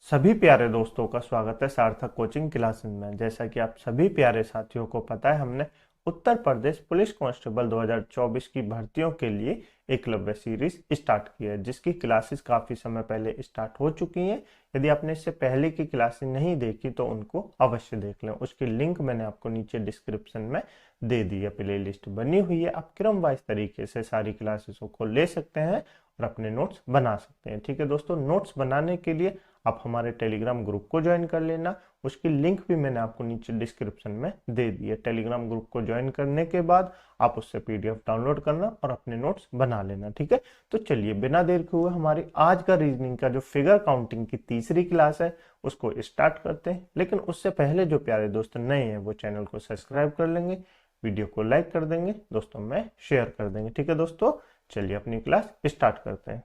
सभी प्यारे दोस्तों का स्वागत है सार्थक कोचिंग क्लासेस में। जैसा कि आप सभी प्यारे साथियों को पता है, हमने उत्तर प्रदेश पुलिस कांस्टेबल 2024 की भर्तियों के लिए एकलव्य सीरीज स्टार्ट की है, जिसकी क्लासेस काफी समय पहले स्टार्ट हो चुकी हैं। यदि आपने इससे पहले की क्लासेस नहीं देखी तो उनको अवश्य देख लें। उसकी लिंक मैंने आपको नीचे डिस्क्रिप्शन में दे दी है। प्ले लिस्ट बनी हुई है, आप क्रम वाइज तरीके से सारी क्लासेसों को ले सकते हैं और अपने नोट्स बना सकते हैं। ठीक है दोस्तों, नोट्स बनाने के लिए आप हमारे टेलीग्राम ग्रुप को ज्वाइन कर लेना। उसकी लिंक भी मैंने आपको नीचे डिस्क्रिप्शन में दे दी है। टेलीग्राम ग्रुप को ज्वाइन करने के बाद आप उससे पीडीएफ डाउनलोड करना और अपने नोट्स बना लेना। ठीक है, तो चलिए बिना देर के हुए हमारी आज का रीजनिंग का जो फिगर काउंटिंग की तीसरी क्लास है उसको स्टार्ट करते हैं। लेकिन उससे पहले जो प्यारे दोस्त नए हैं वो चैनल को सब्सक्राइब कर लेंगे, वीडियो को लाइक कर देंगे, दोस्तों में शेयर कर देंगे। ठीक है दोस्तों, चलिए अपनी क्लास स्टार्ट करते हैं।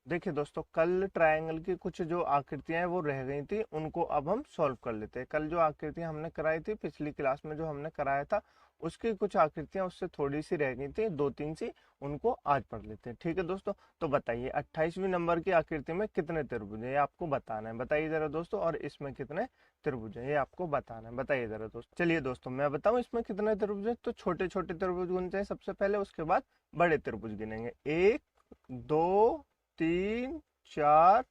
देखिए दोस्तों, कल ट्रायंगल की कुछ जो आकृतियां हैं वो रह गई थी, उनको अब हम सॉल्व कर लेते हैं। कल जो आकृतियां हमने कराई थी पिछली क्लास में, जो हमने कराया था, उसकी कुछ आकृतियां उससे थोड़ी सी रह गई थी, दो तीन सी, उनको आज पढ़ लेते हैं। ठीक है दोस्तों, तो बताइए 28वीं नंबर की आकृति में कितने त्रिभुज है, ये आपको बताना है। बताइए जरा दोस्तों, और इसमें कितने त्रिभुज है ये आपको बताना है। बताइए जरा दोस्तों। चलिए दोस्तों, मैं बताऊं इसमें कितने त्रिभुज है। तो छोटे छोटे त्रिभुज गिनते हैं सबसे पहले, उसके बाद बड़े त्रिभुज गिनेंगे। 1 2 3 4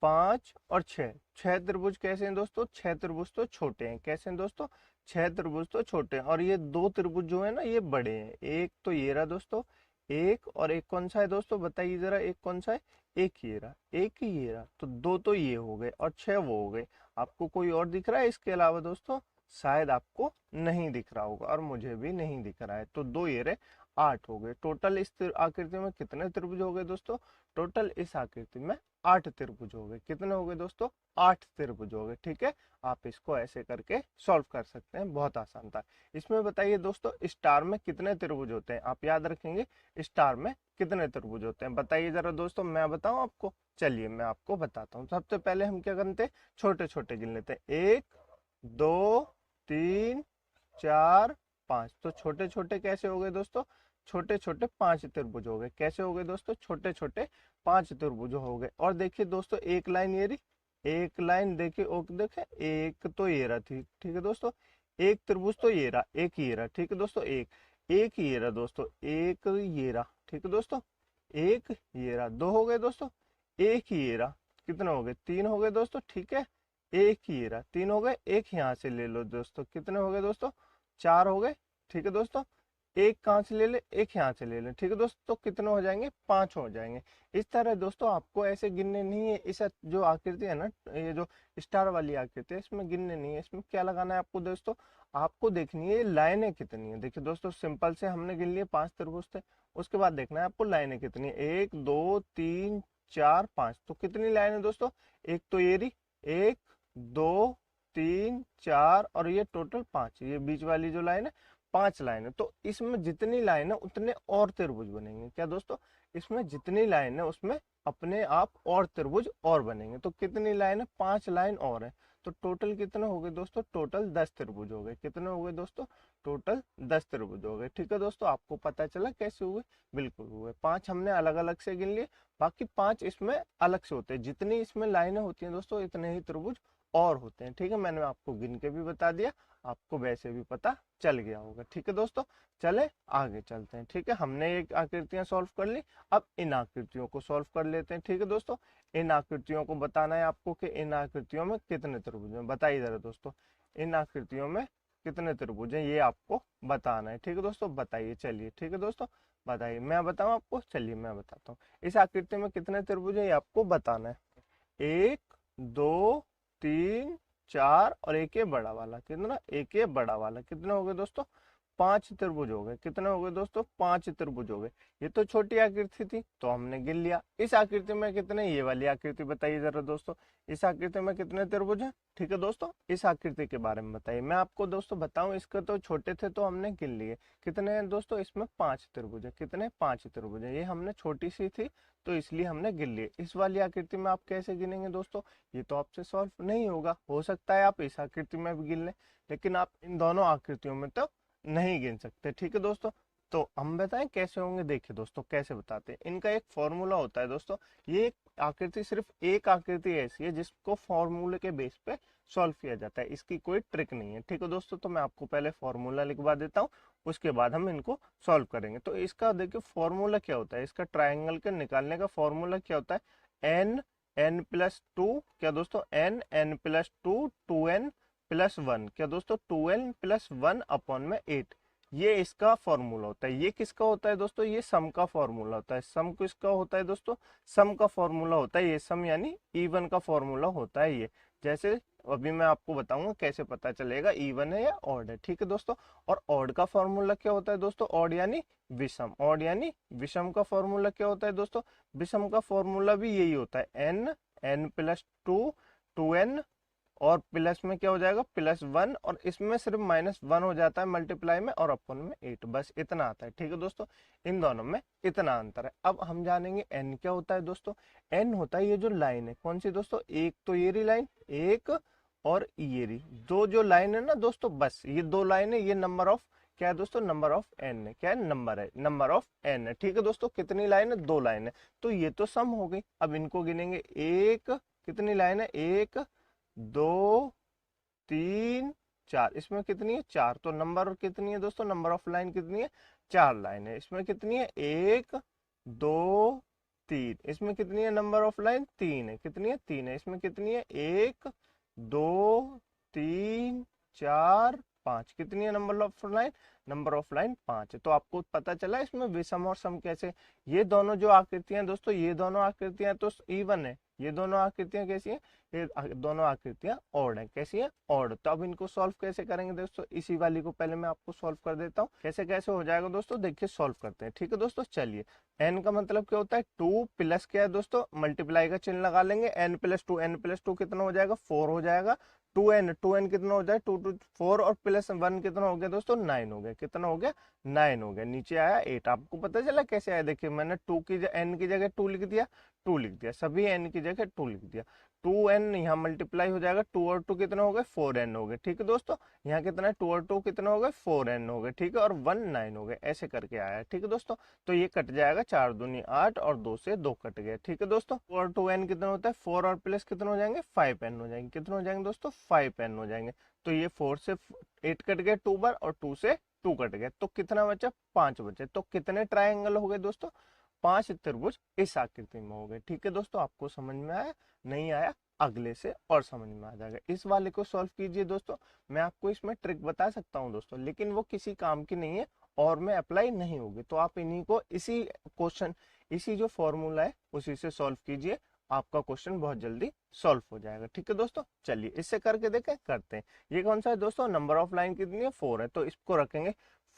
5 और 6। 6 त्रिभुज कैसे हैं दोस्तों? 6 त्रिभुज तो छोटे हैं। कैसे हैं दोस्तों? 6 त्रिभुज तो छोटे हैं। और ये दो त्रिभुज जो है ना, ये बड़े हैं। एक तो ये रहा दोस्तों, एक, और एक कौन सा है दोस्तों? बताइए जरा, एक कौन सा है? एक ये रहा, एक ही ये रहा। तो दो तो ये हो गए और 6 वो हो गए। आपको कोई और दिख रहा है इसके अलावा दोस्तों? शायद आपको नहीं दिख रहा होगा, और मुझे भी नहीं दिख रहा है। तो दो ये रहे, 8 हो गए। टोटल इस आकृति में कितने त्रिभुज हो गए दोस्तों? टोटल इस आकृति में 8 त्रिभुज हो गए। कितने हो गए दोस्तों? 8 त्रिभुज हो गए। ठीक है, आप इसको ऐसे करके सॉल्व कर सकते हैं, बहुत आसान था। इसमें बताइए दोस्तों, स्टार में कितने त्रिभुज होते हैं? आप याद रखेंगे, स्टार में कितने त्रिभुज होते हैं? बताइए जरा दोस्तों, मैं बताऊं आपको? चलिए मैं आपको बताता हूँ। सबसे पहले हम क्या करते हैं, छोटे छोटे गिन लेते हैं। 1 2 3 4 5। तो छोटे छोटे कैसे हो गए दोस्तों? छोटे छोटे 5 त्रिभुज हो गए। कैसे हो गए दोस्तों? छोटे छोटे 5 त्रिभुज हो गए। और देखिए दोस्तों, एक लाइन ये रही, एक लाइन देखिए, ओके देखे, एक तो ये रहा थी। ठीक है दोस्तों, एक त्रिभुज तो ये रहा, एक ये रहा। ठीक है दोस्तों, एक, एक ये रहा दोस्तों, एक ये रहा। ठीक है दोस्तों, एक ये रहा। दो हो गए दोस्तों, एक ही ये रहा। कितने हो गए? 3 हो गए दोस्तों। ठीक है, एक ही ये रहा, 3 हो गए। एक यहाँ से ले लो दोस्तों, कितने हो गए दोस्तों? 4 हो गए। ठीक है दोस्तों, एक कहाँ से ले ले? एक यहाँ से ले ले। ठीक है दोस्तों, तो कितने हो जाएंगे? 5 हो जाएंगे। इस तरह दोस्तों आपको ऐसे गिनने नहीं है। इस जो आकृति है ना, ये जो स्टार वाली आकृति है, इसमें गिनने नहीं है। इसमें क्या लगाना है आपको दोस्तों? आपको देखनी है लाइनें कितनी है। देखिए दोस्तों, सिंपल से हमने गिन लिए 5 त्रिभुज थे। उसके बाद देखना है आपको लाइनें कितनी है। 1 2 3 4 5। तो कितनी लाइन है दोस्तों? एक तो ये रही, 1 2 3 4, और ये टोटल 5। ये बीच वाली जो लाइन है, 5 लाइन है। तो इसमें जितनी लाइन है उतने और त्रिभुज बनेंगे। क्या दोस्तों? इसमें जितनी लाइन है उसमें अपने आप और त्रिभुज और बनेंगे। तो कितनी लाइन है? 5 लाइन और है। तो टोटल कितने हो गए दोस्तों? टोटल 10 त्रिभुज हो गए। कितने हो गए दोस्तों? टोटल 10 त्रिभुज हो गए। ठीक है दोस्तों, आपको पता चला कैसे हुए? बिल्कुल हुए। 5 हमने अलग अलग से गिन लिए, बाकी 5 इसमें अलग से होते हैं। जितनी इसमें लाइनें होती हैं दोस्तों, इतने ही त्रिभुज और होते हैं। ठीक है, मैंने आपको गिन के भी बता दिया, आपको वैसे भी पता चल गया होगा। ठीक है दोस्तों, चले आगे चलते हैं। ठीक है, हमने एक आकृतियां सॉल्व कर ली, अब इन आकृतियों को सॉल्व कर लेते हैं। ठीक है दोस्तों, इन आकृतियों को बताना है आपको कि इन आकृतियों में कितने त्रिभुज हैं। बताइए जरा दोस्तों, इन आकृतियों में कितने त्रिभुज हैं, ये आपको बताना है। ठीक है दोस्तों, बताइए। चलिए ठीक है दोस्तों, बताइए। मैं बताऊं आपको? चलिए मैं बताता हूँ। इस आकृति में कितने त्रिभुज हैं ये आपको बताना है। 1 2 3 4, और एक ये बड़ा वाला। कितना? एक ये बड़ा वाला। कितने हो गए दोस्तों? 5 त्रिभुज हो गए। कितने हो गए दोस्तों? 5 त्रिभुज हो गए। ये तो छोटी आकृति थी तो हमने गिन लिया। इस आकृति में कितने? ये वाली आकृति बताइए जरा दोस्तों, इस आकृति में कितने त्रिभुज हैं? ठीक है दोस्तों, इस आकृति के बारे में बताइए। मैं आपको दोस्तों बताऊं, इसके तो छोटे थे तो हमने गिन लिए। कितने हैं दोस्तों? इसमें 5 त्रिभुज है। कितने? 5 त्रिभुज है। ये हमने छोटी सी थी तो इसलिए हमने गिन लिए। इस वाली आकृति में आप कैसे गिनेंगे दोस्तों? ये तो आपसे सॉल्व नहीं होगा। हो सकता है आप इस आकृति में भी गिन लें, लेकिन आप इन दोनों आकृतियों में तो नहीं गिन सकते। ठीक है दोस्तों, तो हम बताएं कैसे होंगे। देखिए दोस्तों, कैसे बताते हैं। इनका एक फॉर्मूला होता है दोस्तों, ये एक आकृति सिर्फ एक आकृति ऐसी है जिसको फॉर्मूले के बेस पे सॉल्व किया जाता है, इसकी कोई ट्रिक नहीं है। ठीक है दोस्तों, तो मैं आपको पहले फॉर्मूला लिखवा देता हूँ, उसके बाद हम इनको सॉल्व करेंगे। तो इसका देखिए फॉर्मूला क्या होता है, इसका ट्राइंगल के निकालने का फॉर्मूला क्या होता है, एन एन प्लस टू, क्या दोस्तों, n n plus two, two n plus one, क्या दोस्तों, two n plus one upon में 8। ये इसका फॉर्मूला होता है। ये किसका होता है दोस्तों, ये सम का फॉर्मूला होता है। सम किसका होता है दोस्तों, सम का फॉर्मूला होता है ये, सम यानी इवन का फॉर्मूला होता है ये। जैसे अभी मैं आपको बताऊंगा कैसे पता चलेगा इवन है या ऑड है। ठीक है दोस्तों, और ऑड का फॉर्मूला क्या होता है दोस्तों, ऑड यानी विषम। ऑड यानी विषम का फॉर्मूला क्या होता है दोस्तों, विषम का फॉर्मूला भी यही होता है, n n plus two, two n और प्लस में क्या हो जाएगा, प्लस वन, और इसमें सिर्फ माइनस वन हो जाता है मल्टीप्लाई में, और अपन में 8, बस इतना आता है। ठीक है दोस्तों, इन दोनों में इतना अंतर है। अब हम जानेंगे एन क्या होता है दोस्तों। एन होता है ये जो लाइन है, कौन सी दोस्तों, एक तो ये रही लाइन, एक और ये रही दो जो लाइन है ना दोस्तों, बस ये दो लाइन है, ये नंबर ऑफ क्या है दोस्तों, नंबर ऑफ एन है। क्या है, नंबर है, नंबर ऑफ एन है। ठीक है दोस्तों, कितनी लाइन है, दो लाइन है, तो ये तो सम हो गई। अब इनको गिनेंगे, एक, कितनी लाइन है, एक, दो, तीन, चार, इसमें कितनी है, चार, तो नंबर कितनी है दोस्तों, नंबर ऑफ लाइन कितनी है, चार लाइन है। इसमें कितनी है, एक, दो, तीन, इसमें कितनी है, नंबर ऑफ लाइन तीन है, कितनी है, तीन है। इसमें कितनी है, एक, दो, तीन, चार, पांच, कितनी है number of line, number of line पांच है। तो आपको पता चला इसमें विषम और सम कैसे। ये दोनों जो आकृतियां दोस्तों, ये दोनों आकृतियां तो इवन है, ये दोनों आकृतियां कैसी हैं, ये दोनों आकृतियां ऑड है। कैसी है, ऑड। तो अब इनको सॉल्व कैसे करेंगे दोस्तों, इसी वाली को पहले मैं आपको सॉल्व कर देता हूँ, कैसे कैसे हो जाएगा दोस्तों, देखिए सॉल्व करते हैं। ठीक है दोस्तों, चलिए। एन का मतलब क्या होता है, टू प्लस क्या है दोस्तों, मल्टीप्लाई का चिन्ह लगा लेंगे, n plus two, n plus two कितना हो जाएगा, फोर हो जाएगा। टू एन कितना हो जाए, टू टू फोर, और प्लस वन कितना हो गया दोस्तों, नाइन हो गया। कितना हो गया, नाइन हो गया। नीचे आया एट। आपको पता चला कैसे आया, देखिए मैंने टू की एन की जगह टू लिख दिया, टू लिख दिया, सभी एन की जगह टू लिख दिया। टू एन यहाँ मल्टीप्लाई हो जाएगा, टू और टू कितना हो गए, फोर एन हो गए। ठीक है दोस्तों, यहाँ कितना है, टू और टू कितना हो गए, फोर एन हो गए। ठीक है, और वन नाइन हो गए, ऐसे करके आया। ठीक है दोस्तों, तो ये कट जाएगा, चार दूनी आठ और दो से दो कट गया। ठीक है दोस्तों, और टू एन कितना होता है, फोर और प्लस कितना हो जाएंगे, फाइव एन हो जाएंगे। कितना हो जाएंगे दोस्तों, फाइव एन हो जाएंगे। तो ये फोर से एट कट गया 2 बार, और टू से टू कट गया, तो कितना बचा, पांच बचे। तो कितने ट्राइंगल हो गए दोस्तों, पांच त्रिभुज इस आकृति में हो गए। ठीक है दोस्तों, आपको समझ में आया, नहीं आया अगले से और समझ में आ जाएगा। इस वाले को सॉल्व कीजिए दोस्तों। मैं आपको इसमें ट्रिक बता सकता हूं दोस्तों, लेकिन वो किसी काम की नहीं है और में अप्लाई नहीं होगी। तो आप इन्हीं को, इसी क्वेश्चन, इसी जो फॉर्मूला है उसी से सॉल्व कीजिए, आपका क्वेश्चन बहुत जल्दी सॉल्व हो जाएगा। ठीक है दोस्तों, चलिए इससे करके देखें, करते हैं। ये कौन सा है दोस्तों, नंबर ऑफ लाइन कितनी है, फोर है, तो इसको रखेंगे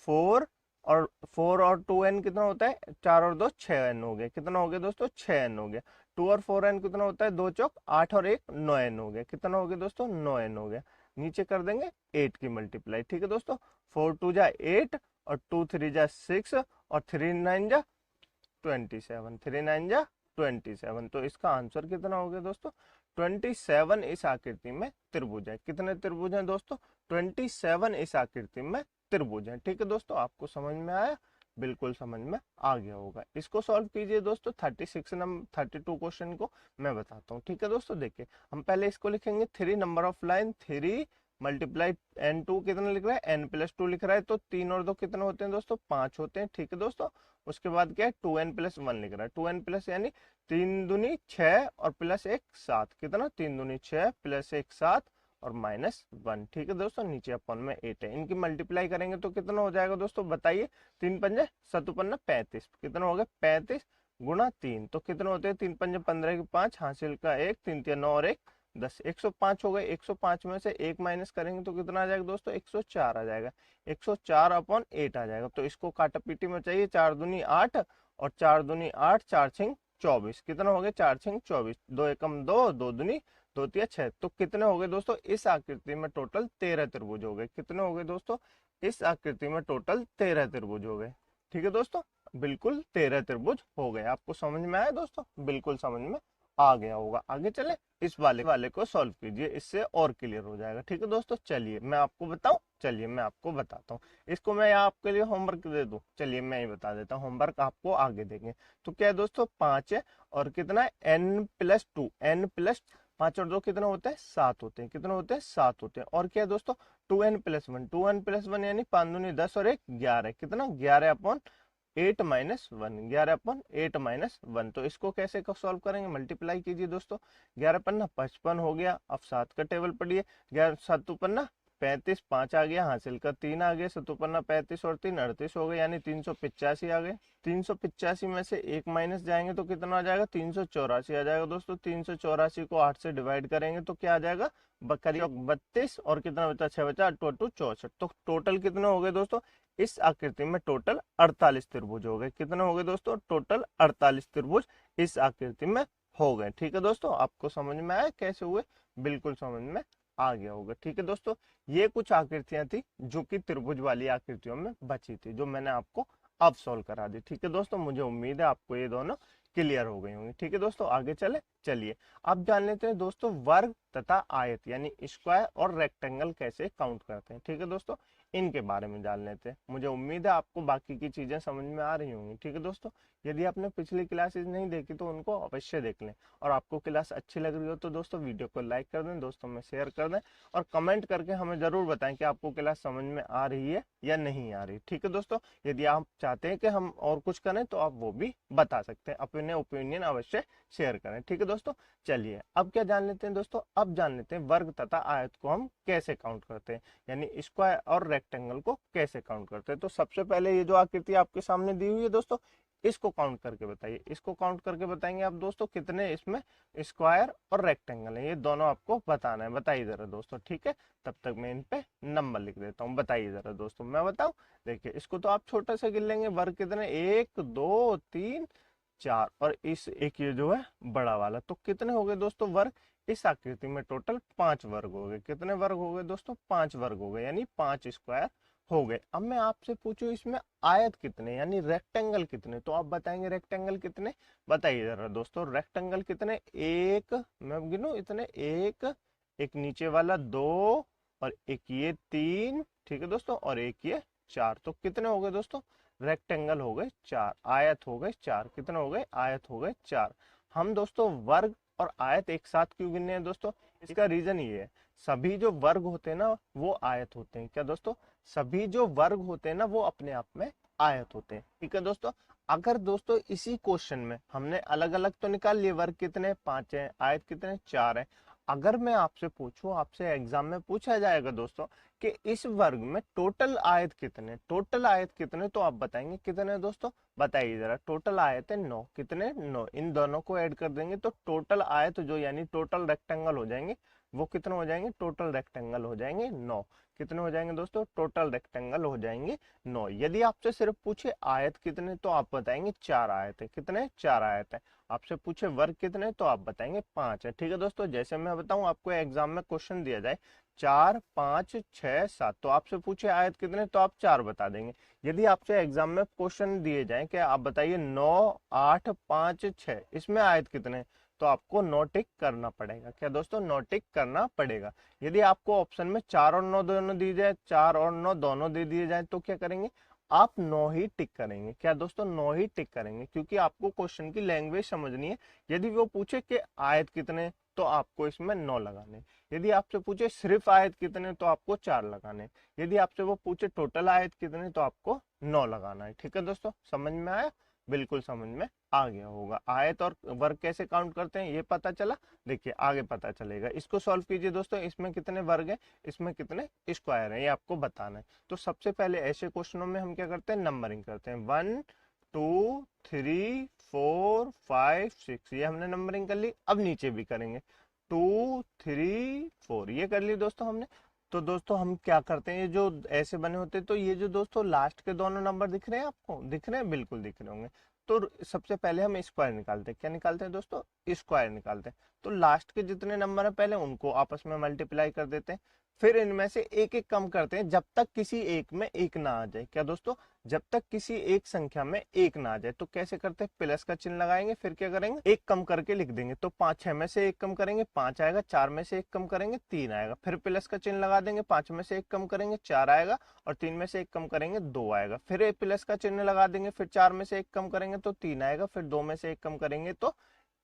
फोर, और फोर और टू एन कितना होता है, चार और दो छह एन हो गया। कितना हो गया दोस्तों, छह एन हो गया। टू और फोर एन कितना होता है, दो चौक आठ और एक नौ एन हो गया। कितना हो गया दोस्तों, नौ एन हो गया। नीचे कर देंगे एट की मल्टीप्लाई। ठीक है दोस्तों, फोर टू जा एट, और टू थ्री जा सिक्स, और थ्री नाइन जा 27, थ्री नाइन जा 27। तो इसका आंसर कितना हो गया दोस्तों, 27 इस आकृति में त्रिभुज है। कितने त्रिभुज हैं दोस्तों, 27 इस आकृति में त्रिभुज है। ठीक है दोस्तों, आपको समझ में आया, बिल्कुल समझ में आ गया होगा। इसको सॉल्व कीजिए दोस्तों। 36 नंबर 32 क्वेश्चन को मैं बताता हूँ। ठीक है दोस्तों, देखिए हम पहले इसको लिखेंगे, three number of line, three multiply n two कितना लिख रहा है, एन प्लस टू लिख रहा है, तो तीन और दो कितने होते हैं दोस्तों, पांच होते हैं। ठीक है दोस्तों, उसके बाद क्या है, टू एन प्लस वन लिख रहा है, टू एन प्लस यानी तीन दूनी छह और प्लस एक सात। कितना, तीन दूनी छह प्लस एक सात और माइनस वन। ठीक है दोस्तों, नीचे अपन में एट है। इनकी मल्टीप्लाई करेंगे तो कितना हो जाएगा दोस्तों, बताइए, तीन पंजे सतुपन्ना 35, कितना हो गया 35 गुणा तीन, तो कितने होते हैं, तीन पंजे 15 की पांच, हासिल का एक, तीन तीन नौ और एक 10, 105 हो गए। 105 में से एक माइनस करेंगे तो कितना आ जाएगा दोस्तों, 104 आ जाएगा। 104 अपॉन 8 आ जाएगा। तो इसको काटा पीटी में चाहिए, चार दूनी 8 और चार दूनी 8, चार छिंग 24, कितना हो गया, चार छिंग 24, दो एकम दो, दो दूनी दो तिया 6। तो कितने हो गए दोस्तों, इस आकृति में टोटल 13 त्रिभुज हो गए। कितने हो गए दोस्तों, इस आकृति में टोटल 13 त्रिभुज हो गए। ठीक है दोस्तों, बिल्कुल 13 त्रिभुज हो गए। आपको समझ में आया दोस्तों, बिल्कुल समझ में आ गया होगा। आगे चले, इस वाले को सॉल्व कीजिए, इससे और क्लियर हो जाएगा। ठीक है दोस्तों, चलिए मैं आपको बताऊं चलिए मैं आपको बताता हूँ। इसको मैं आपके लिए होमवर्क दे दूं, चलिए मैं ही बता देता हूँ, होमवर्क आपको आगे देंगे। तो क्या है दोस्तों, 5 है और कितना है n+2, n+5 और 2 कितना होता है 7 होते हैं, कितने होते हैं 7 होते हैं। और क्या है दोस्तों 2n+1 यानी 5 दूनी 10 और 1 11, कितना 11/8 - 1, 11/8 - 1। तो इसको कैसे सॉल्व करेंगे, मल्टीप्लाई कीजिए दोस्तों, 11×5 = 55 हो गया। अब 7 का टेबल पढ़िए, 11×7 = 35, 5 आ गया, हासिल का 3 आ गया, 7×5 = 35 और 3 38 हो गए, यानी 385 आ गए। 385 में से 1 माइनस जाएंगे तो कितना आ जाएगा, 384 आ जाएगा दोस्तों। 384 को 8 से डिवाइड करेंगे तो क्या आ जाएगा, करीब 32 और कितना बचा, 6 बचा, 2 64। तो टोटल कितने हो गए दोस्तों, इस आकृति में टोटल 48 त्रिभुज हो गए। कितने हो गए दोस्तों, टोटल 48 त्रिभुज इस आकृति में हो गए। ठीक है दोस्तों, आपको समझ में आया कैसे हुए, बिल्कुल समझ में आ गया होगा। ठीक है दोस्तों, ये कुछ आकृतियां थी जो कि त्रिभुज वाली आकृतियों में बची थी, जो मैंने आपको अब सॉल्व करा दी। ठीक है दोस्तों, मुझे उम्मीद है आपको ये दोनों क्लियर हो गई होंगी। ठीक है दोस्तों, आगे चलिए अब जान लेते हैं दोस्तों वर्ग तथा आयत यानी स्क्वायर और रेक्टेंगल कैसे काउंट करते हैं। ठीक है दोस्तों, इनके बारे में जान लेते हैं। मुझे उम्मीद है आपको बाकी की चीजें समझ में आ रही होंगी। ठीक है दोस्तों, यदि आपने पिछली क्लासेस नहीं देखी तो उनको अवश्य देख लें, और आपको क्लास अच्छी लग रही हो तो दोस्तों वीडियो को लाइक कर दें, दोस्तों में शेयर कर दें, और कमेंट करके हमें जरूर बताएं कि आपको क्लास समझ में आ रही है या नहीं आ रही। ठीक है दोस्तों, यदि आप चाहते हैं कि हम और कुछ करें तो आप वो भी बता सकते हैं, अपने ओपिनियन अवश्य शेयर करें। ठीक है दोस्तों, चलिए अब क्या जान लेते हैं दोस्तों, अब जान लेते हैं वर्ग तथा आयत को हम कैसे काउंट करते हैं, यानी स्क्वायर और रेक्टेंगल को कैसे काउंट करते हैं। तो सबसे पहले ये जो आकृति आपके सामने दी हुई है दोस्तों, इसको काउंट करके बताइए। इसको काउंट करके बताएंगे आप दोस्तों, कितने इसमें स्क्वायर और रेक्टेंगल है, ये दोनों आपको बताना है। बताइए जरा दोस्तों, ठीक है, तब तक मैं इन पे नंबर लिख देता हूँ। बताइए जरा दोस्तों, मैं बताऊं, देखिए इसको तो आप छोटा सा गिन लेंगे, वर्ग कितने 1 2 3 4, और इस एक ये जो है बड़ा वाला, तो कितने हो गए दोस्तों वर्ग, इस आकृति में टोटल 5 वर्ग हो गए। कितने वर्ग हो गए दोस्तों, 5 वर्ग हो गए, यानी 5 स्क्वायर हो गए। अब मैं आपसे पूछूं इसमें आयत कितने यानी रेक्टेंगल कितने, तो आप बताएंगे रेक्टेंगल कितने, बताइए जरा दोस्तों, रेक्टेंगल कितने, एक, मैं गिनूं इतने, एक, एक नीचे वाला 2, और एक ये 3, ठीक है दोस्तों, और एक ये 4। तो कितने हो गए दोस्तों, रेक्टेंगल हो गए 4, आयत हो गए 4। कितने हो गए, आयत हो गए 4। हम दोस्तों वर्ग और आयत एक साथ क्यों गिनने हैं दोस्तों, इसका रीजन ये है, सभी जो वर्ग होते हैं ना वो आयत होते हैं। क्या दोस्तों, सभी जो वर्ग होते हैं ना वो अपने आप में आयत होते हैं। ठीक है दोस्तों, अगर दोस्तों इसी क्वेश्चन में हमने अलग अलग तो निकाल लिए, वर्ग कितने 5 है, आयत कितने 4 है। अगर मैं आपसे पूछूं, आपसे एग्जाम में पूछा जाएगा दोस्तों कि इस वर्ग में टोटल आयत कितने, टोटल आयत कितने, तो आप बताएंगे कितने दोस्तों, बताइए जरा, टोटल आयत है 9, कितने 9, इन दोनों को ऐड कर देंगे तो टोटल आयत जो यानी टोटल रेक्टेंगल हो जाएंगे, वो कितने हो जाएंगे, टोटल रेक्टेंगल हो जाएंगे 9। कितने हो जाएंगे दोस्तों, टोटल रेक्टेंगल हो जाएंगे 9। यदि आपसे सिर्फ पूछे आयत कितने तो आप बताएंगे 4 आयत है, कितने 4 आयत है। आपसे पूछे वर्ग कितने तो आप बताएंगे 5 है। ठीक है दोस्तों, जैसे मैं बताऊं, आपको एग्जाम में क्वेश्चन दिया जाए 4 5 6 7, तो आपसे पूछे आयत कितने तो आप 4 बता देंगे। यदि आपसे एग्जाम में क्वेश्चन दिए जाए कि आप बताइए 9 8 5 6, इसमें आयत कितने, तो आपको 9 टिक करना पड़ेगा। क्या दोस्तों, 9 टिक करना पड़ेगा। यदि आपको ऑप्शन में 4 और 9 दोनों दी जाए, 4 और 9 दोनों दे दिए जाए, तो क्या करेंगे, आप 9 ही टिक करेंगे। क्या दोस्तों, 9 ही टिक करेंगे, क्योंकि आपको क्वेश्चन की लैंग्वेज समझनी है। यदि वो पूछे कि आयत कितने तो आपको इसमें 9 लगाने, यदि आपसे पूछे सिर्फ आयत कितने तो आपको 4 लगाने, यदि आपसे वो पूछे टोटल आयत कितने तो आपको 9 लगाना है। ठीक है दोस्तों, समझ में आया, बिल्कुल समझ में आ गया होगा। आयत और वर्ग कैसे काउंट करते हैं ये पता चला, देखिए आगे पता चलेगा। इसको सॉल्व कीजिए दोस्तों, इसमें कितने वर्ग है, इसमें कितने स्क्वायर है, ये आपको बताना है। तो सबसे पहले ऐसे क्वेश्चनों में हम क्या करते हैं, नंबरिंग करते हैं, 1 2 3 4 5 6, ये हमने नंबरिंग कर ली। अब नीचे भी करेंगे 2 3 4, ये कर ली दोस्तों हमने। तो दोस्तों हम क्या करते हैं, ये जो ऐसे बने होते हैं, तो ये जो दोस्तों लास्ट के दोनों नंबर दिख रहे हैं आपको, दिख रहे हैं, बिल्कुल दिख रहे होंगे। तो सबसे पहले हम स्क्वायर निकालते हैं, क्या निकालते हैं दोस्तों, स्क्वायर निकालते हैं। तो लास्ट के जितने नंबर है पहले उनको आपस में मल्टीप्लाई कर देते हैं। फिर इनमें से एक एक कम करते हैं जब तक किसी एक में एक ना आ जाए। क्या दोस्तों, जब तक किसी एक संख्या में एक ना आ जाए। तो कैसे करते हैं, प्लस का चिन्ह लगाएंगे, फिर क्या करेंगे, एक कम करके लिख देंगे। तो 5 6 में से एक कम करेंगे 5 आएगा, 4 में से एक कम करेंगे 3 आएगा, फिर प्लस का चिन्ह लगा देंगे, 5 में से एक कम करेंगे 4 आएगा, और 3 में से एक कम करेंगे 2 आएगा, फिर प्लस का चिन्ह लगा देंगे, फिर 4 में से एक कम करेंगे तो 3 आएगा, फिर 2 में से एक कम करेंगे तो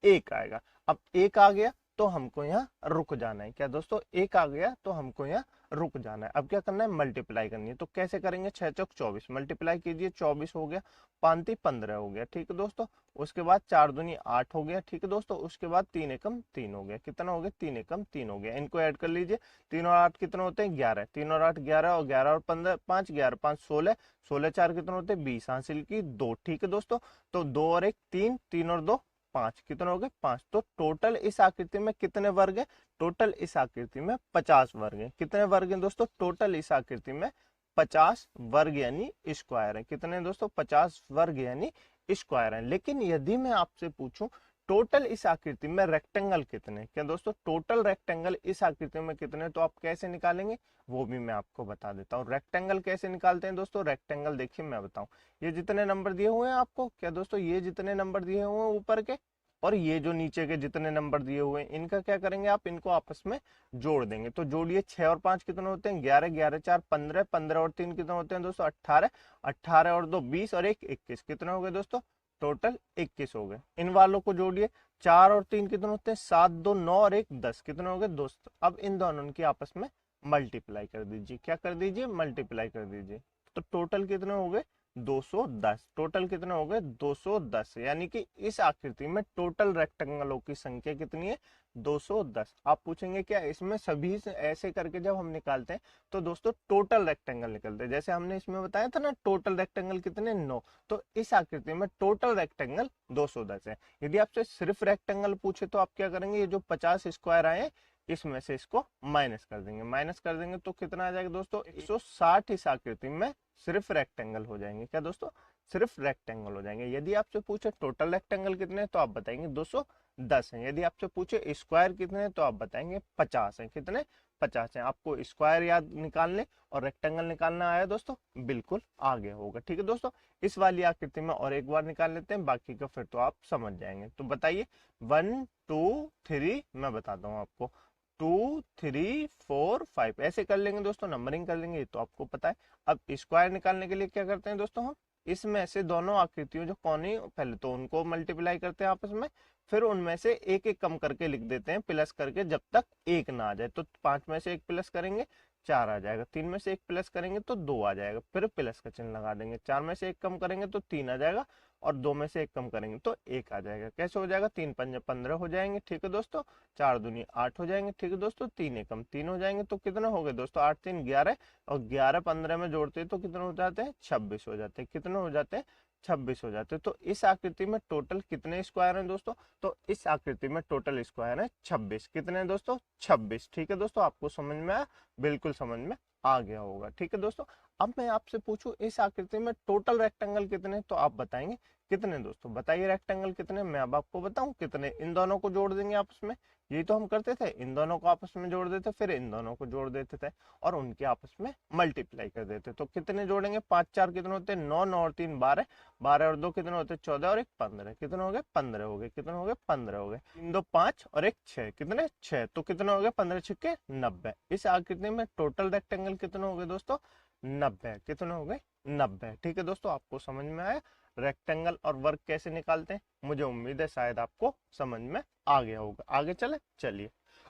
1 आएगा। अब 1 आ गया तो हमको यहाँ रुक जाना है। क्या दोस्तों, 1 आ गया तो हमको यहाँ रुक जाना है। अब क्या करना है, मल्टीप्लाई करनी है। तो कैसे करेंगे, 6 चौक 24, मल्टीप्लाई कीजिए, 24 हो गया, 5 3 15 हो गया, ठीक है दोस्तों। उसके बाद 4 दूनी 8 हो गया, ठीक है दोस्तों। उसके बाद 3 एकम 3 हो गया, कितना हो गया, 3 एकम 3 हो गया। इनको ऐड कर लीजिए, 3 और 8 कितने होते हैं, 11, 3 और 8 11, और 11 और 15 5, 11 5 16, 16 4 कितने होते हैं, 20, हासिल की 2, ठीक है दोस्तों। तो 2 और 1 3, 3 और 2 5, कितने हो गए, 5। तो टोटल इस आकृति में कितने वर्ग है, टोटल इस आकृति में 50 वर्ग है। कितने वर्ग हैं दोस्तों, टोटल इस आकृति में 50 वर्ग यानी स्क्वायर है। कितने दोस्तों, 50 वर्ग यानी स्क्वायर है। लेकिन यदि मैं आपसे पूछूं टोटल इस आकृति में रेक्टेंगल कितने, क्या दोस्तों टोटल रेक्टेंगल इस आकृति में कितने, तो आप कैसे निकालेंगे वो भी मैं आपको बता देता हूँ। रेक्टेंगल कैसे निकालते हैं दोस्तों, रेक्टेंगल देखिए मैं बताऊं, ये जितने नंबर दिए हुए हैं आपको, क्या दोस्तों ये जितने नंबर दिए हुए हैं ऊपर के, और ये जो नीचे के जितने नंबर दिए हुए हैं, इनका क्या करेंगे आप, इनको आपस में जोड़ देंगे। तो जोड़िए, 6 और 5 कितने होते हैं, 11, 11 4 15, 15 और 3 कितने होते हैं दोस्तों, 18, 18 और 2 20, और 1 21, कितने हो गए दोस्तों, टोटल 21 हो गए। इन वालों को जोड़िए, 4 और 3 कितने होते हैं, 7 2 9 और 1 10, कितने हो गए दोस्तों। अब इन दोनों की आपस में मल्टीप्लाई कर दीजिए, क्या कर दीजिए, मल्टीप्लाई कर दीजिए। तो टोटल कितने हो गए, 210। टोटल कितने हो गए, 210, यानी कि इस आकृति में टोटल रेक्टेंगलों की संख्या कितनी है, 210। आप पूछेंगे क्या इसमें सभी से ऐसे करके जब हम निकालते हैं तो दोस्तों टोटल रेक्टेंगल निकलते हैं, जैसे हमने इसमें बताया था ना टोटल रेक्टेंगल कितने, 9। तो इस आकृति में टोटल रेक्टेंगल 210 है। यदि आपसे सिर्फ रेक्टेंगल पूछे तो आप क्या करेंगे, ये जो 50 स्क्वायर आए इसमें से इसको माइनस कर देंगे, माइनस कर देंगे तो कितना आ जाएगा दोस्तों, 160 इस आकृति में सिर्फ रेक्टेंगल हो जाएंगे। क्या दोस्तों, सिर्फ रेक्टेंगल हो जाएंगे। यदि आपसे पूछे टोटल रेक्टेंगल कितने तो आप बताएंगे 210 हैं। यदि आपसे पूछे स्क्वायर कितने तो आप बताएंगे 50 हैं। कितने, 50 हैं। आपको स्क्वायर याद निकालने और रेक्टेंगल निकालना आया दोस्तों, बिल्कुल आ गया होगा, ठीक है दोस्तों। इस वाली आकृति में और एक बार निकाल लेते हैं, बाकी का फिर तो आप समझ जाएंगे। तो बताइए 1 2 3, मैं बताता हूँ आपको, 2 3 4 5 ऐसे कर लेंगे दोस्तों, नंबरिंग कर लेंगे, ये तो आपको पता है। अब स्क्वायर निकालने के लिए क्या करते हैं दोस्तों, हम इसमें से दोनों आकृतियों जो कोने पहले तो उनको मल्टीप्लाई करते हैं आपस में, फिर उनमें से एक एक कम करके लिख देते हैं प्लस करके, जब तक एक ना आ जाए। तो 5 में से एक प्लस करेंगे 4 आ जाएगा, 3 में से एक प्लस करेंगे तो 2 आ जाएगा, फिर प्लस का चिन्ह लगा देंगे, 4 में से एक कम करेंगे तो 3 आ जाएगा, और 2 में से एक कम करेंगे तो 1 आ जाएगा। कैसे हो जाएगा, 3 5 15 हो जाएंगे, ठीक है दोस्तों। 4 दूनी 8 हो जाएंगे, ठीक है दोस्तों। 3 एकम 3 हो जाएंगे, तो कितना हो गए दोस्तों, 8 3 11, और 11 15 में जोड़ते हैं तो कितने हो जाते हैं, 26 हो जाते हैं। कितने हो जाते हैं, 26 हो जाते हैं। तो इस आकृति में टोटल कितने स्क्वायर हैं दोस्तों, तो इस आकृति में टोटल स्क्वायर है 26। कितने हैं दोस्तों, 26, ठीक है दोस्तों। आपको समझ में आया, बिल्कुल समझ में आ गया होगा, ठीक है दोस्तों। अब मैं आपसे पूछूं इस आकृति में टोटल रेक्टेंगल कितने, तो आप बताएंगे कितने दोस्तों, बताइए रेक्टेंगल कितने। मैं अब आपको बताऊं कितने, इन दोनों को जोड़ देंगे आपस में, यही तो हम करते थे, इन दोनों को आपस में जोड़ देते, फिर इन दोनों को जोड़ देते थे, और उनके आपस में मल्टीप्लाई कर देते। तो कितने जोड़ेंगे, 5 4 कितने होते हैं, 9 9 और 3 12, 12 और 2 कितने होते हैं, 14, और 1 15, कितने हो गए, 15 हो गए। कितने हो गए, 15 हो गए। 3 2 5 और 1 6, कितने 6, तो कितने हो गए, 15 6 90। इस आकृति में टोटल रेक्टेंगल कितने हो गए दोस्तों, 90। कितने हो गए, 90, ठीक है दोस्तों। आपको समझ में आया रेक्टेंगल और वर्ग कैसे निकालते हैं, मुझे उम्मीद है शायद आपको समझ में आ गया होगा। आगे चले, चलिए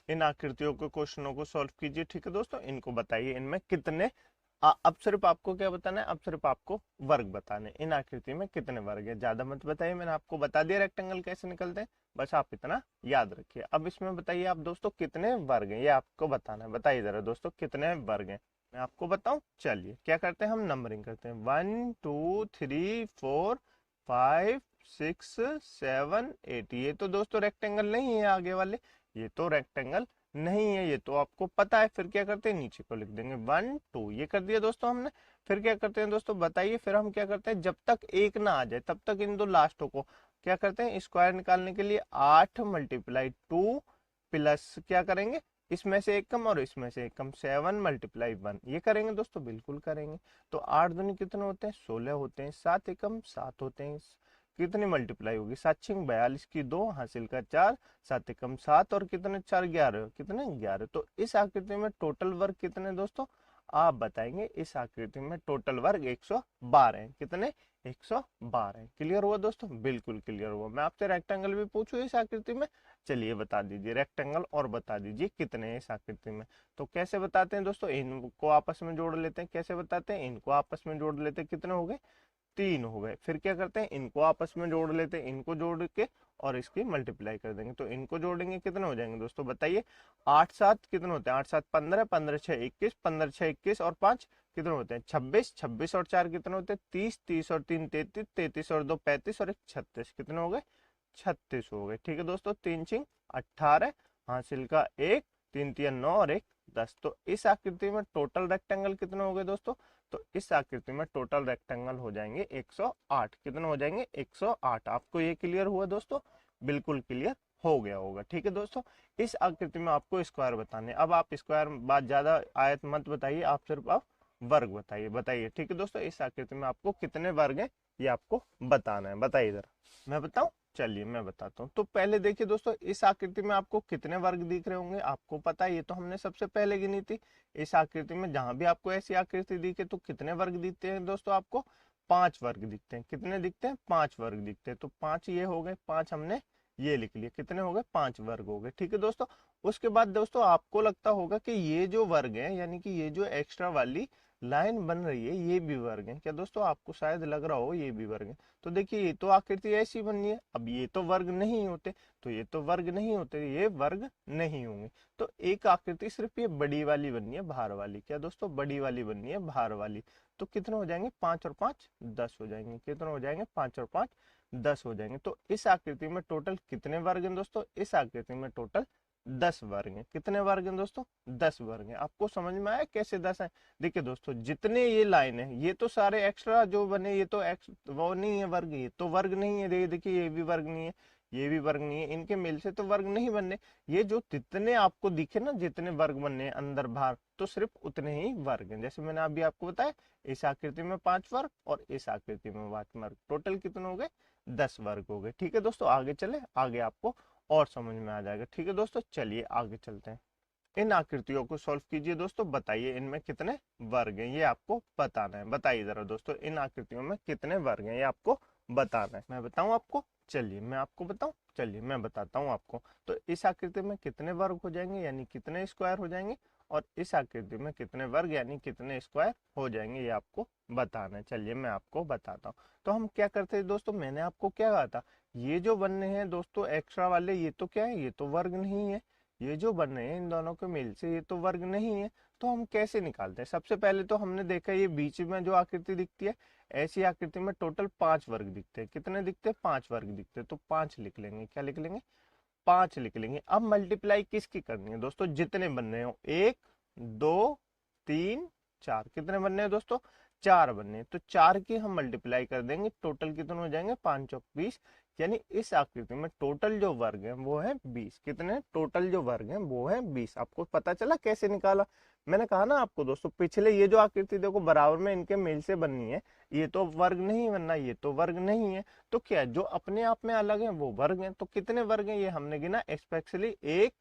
इन आकृतियों के क्वेश्चनों को सॉल्व कीजिए, ठीक है दोस्तों। इनको बताइए इनमें कितने अब सिर्फ आपको क्या बताना है, अब सिर्फ आपको वर्ग बताने, इन आकृति में कितने वर्ग है, ज्यादा मत बताइए। मैंने आपको बता दिया रेक्टेंगल कैसे निकलते हैं, बस आप इतना याद रखिए। अब इसमें बताइए आप दोस्तों कितने वर्ग हैं, ये आपको बताना है। बताइए जरा दोस्तों कितने वर्ग हैं, मैं आपको बताऊं। चलिए क्या करते हैं, हम नंबरिंग करते हैं, 1 2 3 4 5 6 7 8। ये तो दोस्तों रेक्टेंगल नहीं है आगे वाले, ये तो रेक्टेंगल नहीं है, ये तो आपको पता है। फिर क्या करते हैं, नीचे को लिख देंगे 1 2, ये कर दिया दोस्तों हमने। फिर क्या करते हैं दोस्तों बताइए, फिर हम क्या करते हैं, जब तक एक ना आ जाए तब तक इन दो लास्टों को क्या करते हैं, स्क्वायर निकालने के लिए 8 × 2 प्लस क्या करेंगे, इसमें से एक कम और इसमें से एक कम, 7 मल्टीप्लाई 1, ये करेंगे दोस्तों, बिल्कुल करेंगे। तो 8 दूनी कितने होते हैं, 16 होते हैं। 7 एकम 7 होते हैं। कितनी मल्टीप्लाई होगी, 7 6 42 की 2, हासिल का 4, 7 एकम 7 और कितने 4 11, कितने 11। तो इस आकृति में टोटल वर्ग कितने दोस्तों, आप बताएंगे। इस आकृति में टोटल वर्ग 112 है। कितने, 112 है। क्लियर हुआ दोस्तों, बिल्कुल क्लियर हुआ। मैं आपसे रेक्टेंगल भी पूछूं इस आकृति में, चलिए बता दीजिए रेक्टेंगल और बता दीजिए कितने हैं इस आकृति में। तो कैसे बताते हैं दोस्तों, इनको आपस में जोड़ लेते हैं। कैसे बताते हैं, इनको आपस में जोड़ लेते हैं। कितने हो गए, 3 हो गए। फिर क्या करते हैं, इनको आपस में जोड़ लेते हैं, इनको जोड़ के और इसकी मल्टीप्लाई कर देंगे। तो इनको जोड़ेंगे, कितने हो जाएंगे दोस्तों बताइए। 8 7 कितने होते हैं, 8 7 15, 15 6 21, 15 6 21 और 5 कितने होते हैं, 26, 26 और 4 कितने होते हैं, 30, 30 और 3 33, 33 और 2 35 और 1 36, कितने हो गए, 36 हो गए। ठीक है दोस्तों, 3 6 18, हासिल का 1, 3 3 9 और 1 10। तो इस आकृति में टोटल रेक्टेंगल कितने हो गए दोस्तों, तो इस आकृति में टोटल रेक्टेंगल हो जाएंगे 108। कितने हो जाएंगे, 108। आपको ये क्लियर हुआ दोस्तों, बिल्कुल क्लियर हो गया होगा। ठीक है दोस्तों, इस आकृति में आपको स्क्वायर बताने। अब आप स्क्वायर बात ज्यादा आयत मत बताइए, आप सिर्फ आप वर्ग बताइए। बताइए, ठीक है दोस्तों, इस आकृति में आपको कितने वर्ग हैं ये आपको बताना है। बताइए जरा, मैं बताऊं, चलिए मैं बताता हूँ। तो पहले देखिए दोस्तों, इस आकृति में आपको कितने वर्ग दिख रहे होंगे, आपको पता है, ये तो हमने सबसे पहले गिनी थी। इस आकृति में जहां भी आपको ऐसी आकृति दिखे तो कितने वर्ग दिखते हैं दोस्तों, आपको 5 वर्ग दिखते हैं। कितने दिखते हैं, 5 वर्ग दिखते हैं। तो 5 ये हो गए, 5 हमने ये लिख लिए। कितने हो गए, 5 वर्ग हो गए। ठीक है दोस्तों, उसके बाद दोस्तों आपको लगता होगा कि ये जो वर्ग है, यानी कि ये जो एक्स्ट्रा वाली लाइन बन रही है, ये भी वर्ग है। क्या दोस्तों, आपको शायद लग रहा हो ये भी वर्ग है। तो देखिए, ये तो आकृति ऐसी बननी है। अब ये तो वर्ग नहीं होते, तो ये तो वर्ग नहीं होते, ये वर्ग नहीं होंगे। तो एक आकृति सिर्फ ये बड़ी वाली बननी है, बाहर वाली। क्या दोस्तों, बड़ी वाली बननी है, बाहर वाली। तो कितने हो जाएंगे, 5 और 5 10 हो जाएंगे। कितने हो जाएंगे, 5 और 5 10 हो जाएंगे। तो इस आकृति में टोटल कितने वर्ग हैं दोस्तों, इस आकृति में टोटल 10 वर्ग हैं। कितने वर्ग हैं दोस्तों, 10 वर्ग हैं। आपको समझ में आया कैसे 10 है। देखिए दोस्तों, जितने ये लाइन है, ये तो सारे एक्स्ट्रा जो बने, ये तो वो नहीं है वर्ग, ये तो वर्ग नहीं है। देखिए, ये भी वर्ग नहीं है, ये भी वर्ग नहीं है, इनके मेल से तो वर्ग नहीं बनने। ये जो जितने आपको दिखे ना, जितने वर्ग बनने हैं अंदर बाहर, तो सिर्फ उतने ही वर्ग हैं। जैसे मैंने अभी आपको बताया, इस आकृति में 5 वर्ग और इस आकृति में 5 वर्ग, टोटल कितने हो गए, 10 वर्ग हो गए। ठीक है दोस्तों, आगे चले, आगे आपको और समझ में आ जाएगा। ठीक है दोस्तों, चलिए आगे चलते हैं। इन आकृतियों को सॉल्व कीजिए दोस्तों, बताइए इनमें कितने वर्ग हैं, ये आपको बताना है। बताइए जरा दोस्तों, इन आकृतियों में कितने वर्ग हैं, ये आपको बताना है। मैं बताऊं आपको, चलिए मैं आपको बताऊं, चलिए मैं बताता हूं आपको। तो इस आकृति में कितने वर्ग हो जाएंगे, यानी कितने स्क्वायर हो जाएंगे, और इस आकृति में कितने वर्ग यानी कितने स्क्वायर हो जाएंगे, ये आपको बताना है। चलिए मैं आपको बताता हूँ। तो हम क्या करते हैं दोस्तों, मैंने आपको क्या कहा था, ये जो बनने हैं दोस्तों एक्स्ट्रा वाले, ये तो क्या है, ये तो वर्ग नहीं है। ये जो बन रहे हैं इन दोनों के मेल से, ये तो वर्ग नहीं है। तो हम कैसे निकालते हैं, सबसे पहले तो हमने देखा ये बीच में जो आकृति दिखती है, ऐसी आकृति में टोटल 5 वर्ग दिखते हैं। कितने दिखते हैं, 5 वर्ग दिखते हैं। तो 5 लिख लेंगे। क्या लिख लेंगे, 5 लिख लेंगे। अब मल्टीप्लाई किसकी करनी है दोस्तों, जितने बन रहे हो, 1 2 3 4, कितने बनने हैं दोस्तों, 4 बनने हैं। तो 4 की हम मल्टीप्लाई कर देंगे, टोटल कितने हो जाएंगे, 5 चौक 20। यानी इस आकृति में टोटल जो वर्ग है वो है 20। कितने, टोटल जो वर्ग है वो है 20। आपको पता चला कैसे निकाला। मैंने कहा ना आपको दोस्तों, पिछले ये जो आकृति देखो बराबर में इनके मेल से बननी है, ये तो वर्ग नहीं बनना, ये तो वर्ग नहीं है। तो क्या जो अपने आप में अलग है वो वर्ग है। तो कितने वर्ग हैं ये हमने गिना, स्पेशली 1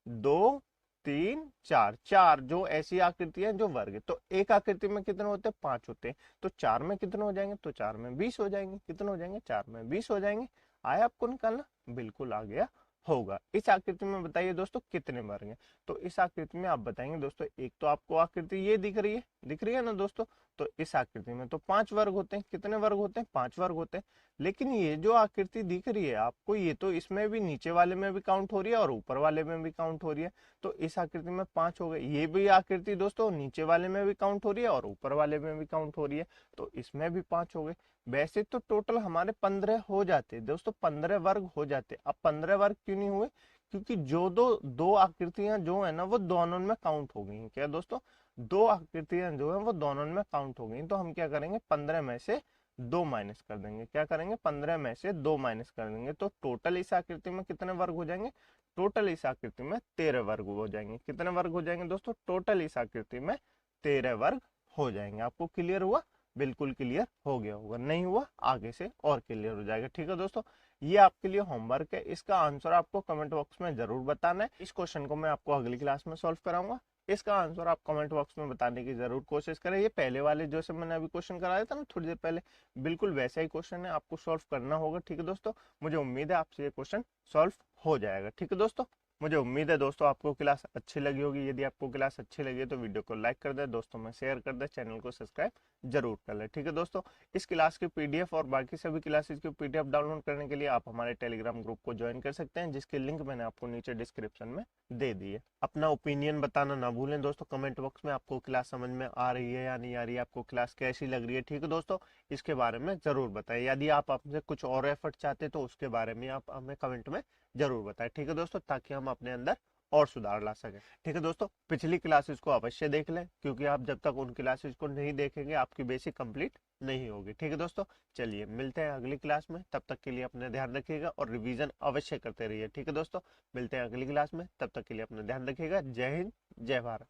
2 3 4, 4 जो ऐसी आकृति है जो वर्ग है। तो एक आकृति में कितने होते हैं, 5 होते हैं। तो 4 में कितने हो जाएंगे, तो 4 में 20 हो जाएंगे। कितने हो जाएंगे, 4 में 20 हो जाएंगे। आया आपको निकालना, बिल्कुल आ गया होगा। इस आकृति में बताइए दोस्तों कितने वर्ग हैं। तो इस आकृति में आप बताएंगे दोस्तों, एक तो आपको आकृति ये दिख रही है ना दोस्तों। तो इस आकृति में तो 5 वर्ग होते हैं। कितने वर्ग होते हैं, 5 वर्ग होते हैं। लेकिन ये जो आकृति दिख रही है आपको, ये तो इसमें भी नीचे वाले में भी काउंट हो रही है और ऊपर वाले में भी काउंट हो रही है। तो इस आकृति में 5 हो गए। ये भी आकृति दोस्तों नीचे वाले में भी काउंट हो रही है और ऊपर वाले में भी काउंट हो रही है। तो इसमें भी 5 हो गए। वैसे तो टोटल हमारे 15 हो जाते दोस्तों, 15 वर्ग हो जाते। अब 15 वर्ग क्यों नहीं हुए, क्योंकि जो दो दो आकृतियां जो है ना वो दोनों में काउंट हो गई। क्या दोस्तों, दो आकृतियां जो है वो दोनों में काउंट हो गई। तो हम क्या करेंगे, 15 में से 2 माइनस कर देंगे। क्या करेंगे, 15 में से 2 माइनस कर देंगे। तो टोटल इस आकृति में कितने वर्ग हो जाएंगे, टोटल इस आकृति में 13 वर्ग हो जाएंगे। कितने वर्ग हो जाएंगे दोस्तों? टोटल इस आकृति में 13 वर्ग हो जाएंगे। आपको क्लियर हुआ? बिल्कुल क्लियर हो गया होगा। नहीं हुआ आगे से और क्लियर हो जाएगा। ठीक है दोस्तों, ये आपके लिए होमवर्क है। इसका आंसर आपको कमेंट बॉक्स में जरूर बताना है। इस क्वेश्चन को मैं आपको अगली क्लास में सॉल्व कराऊंगा। इसका आंसर आप कमेंट बॉक्स में बताने की जरूर कोशिश करें। ये पहले वाले जो से मैंने अभी क्वेश्चन कराया था ना थोड़ी देर पहले, बिल्कुल वैसा ही क्वेश्चन है, आपको सॉल्व करना होगा। ठीक है दोस्तों, मुझे उम्मीद है आपसे ये क्वेश्चन सॉल्व हो जाएगा। ठीक है दोस्तों, मुझे उम्मीद है दोस्तों आपको क्लास अच्छी लगी होगी। यदि आपको क्लास अच्छी लगी है तो वीडियो को लाइक कर दे, दोस्तों में शेयर कर दे, चैनल को सब्सक्राइब जरूर कर ले। ठीक है दोस्तों, इस क्लास की पीडीएफ और बाकी सभी क्लासेस की पीडीएफ डाउनलोड करने के लिए आप हमारे टेलीग्राम ग्रुप को ज्वाइन कर सकते हैं, जिसकी लिंक मैंने आपको नीचे डिस्क्रिप्शन में दे दी है। अपना ओपिनियन बताना ना भूलें दोस्तों कमेंट बॉक्स में। आपको क्लास समझ में आ रही है या नहीं आ रही है, आपको क्लास कैसी लग रही है। ठीक है दोस्तों, इसके बारे में जरूर बताएं। यदि आप हमसे कुछ और एफर्ट चाहते हैं तो उसके बारे में आप हमें कमेंट में जरूर बताएं। ठीक है दोस्तों, ताकि हम अपने अंदर और सुधार ला सके। ठीक है दोस्तों, पिछली क्लासेस को अवश्य देख लें, क्योंकि आप जब तक उन क्लासेस को नहीं देखेंगे आपकी बेसिक कंप्लीट नहीं होगी। ठीक है दोस्तों, चलिए मिलते हैं अगली क्लास में। तब तक के लिए अपने ध्यान रखिएगा और रिवीजन अवश्य करते रहिए। ठीक है दोस्तों, मिलते हैं अगली क्लास में, तब तक के लिए अपना ध्यान रखिएगा। जय हिंद, जय भारत।